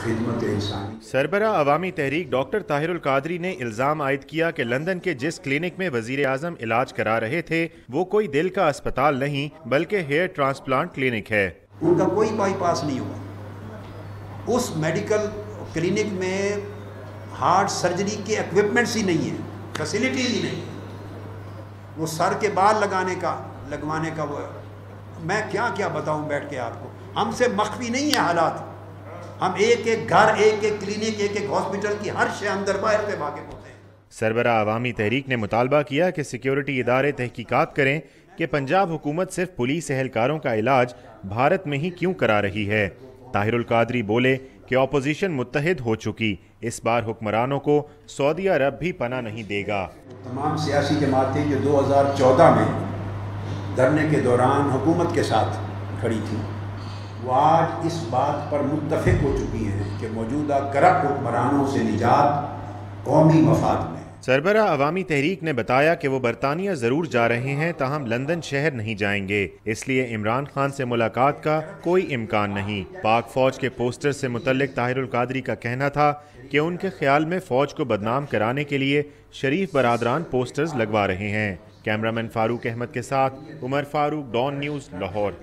खिदमत इंसानी। सरबराह अवामी तहरीक डॉक्टर ताहिरुल कादरी ने इल्ज़ाम आयद किया कि लंदन के जिस क्लिनिक में वज़ीर आज़म इलाज करा रहे थे वो कोई दिल का अस्पताल नहीं बल्कि हेयर ट्रांसप्लांट क्लिनिक है। उनका कोई बाईपास नहीं हुआ। उस मेडिकल क्लिनिक में हार्ट सर्जरी के इक्विपमेंट्स ही नहीं है, फैसिलिटीज ही नहीं है। वो सर के बाल लगवाने का वो, मैं क्या क्या बताऊं बैठ के आपको। हमसे मख्फी नहीं है हालात। हम एक एक घर, एक एक क्लिनिक, एक एक हॉस्पिटल की हर शे अंदर बाहर से वाकिफ होते हैं। सरबराह अवामी तहरीक ने मुतालबा किया कि सिक्योरिटी इदारे तहकीकात करें कि पंजाब हुकूमत सिर्फ पुलिस एहलकारों का इलाज भारत में ही क्यों करा रही है। ताहिरुल कादरी बोले कि अपोजिशन मुत्तहिद हो चुकी, इस बार हुक्मरानों को सऊदी अरब भी पनाह नहीं देगा। तमाम सियासी जमातें जो 2014 में धरने के दौरान हुकूमत के साथ खड़ी थी, वो आज इस बात पर मुत्तफिक हो चुकी हैं कि मौजूदा करप्ट हुक्मरानों से निजात कौमी मफाद में। सरबराह अवामी तहरीक ने बताया कि वो बरतानिया ज़रूर जा रहे हैं, ताहम लंदन शहर नहीं जाएंगे, इसलिए इमरान खान से मुलाकात का कोई इम्कान नहीं। पाक फौज के पोस्टर से मुतल्लिक ताहिरुल कादरी का कहना था कि उनके ख्याल में फौज को बदनाम कराने के लिए शरीफ बरादरान पोस्टर्स लगवा रहे हैं। कैमरामैन फारूक अहमद के साथ उमर फारूक, डॉन न्यूज़, लाहौर।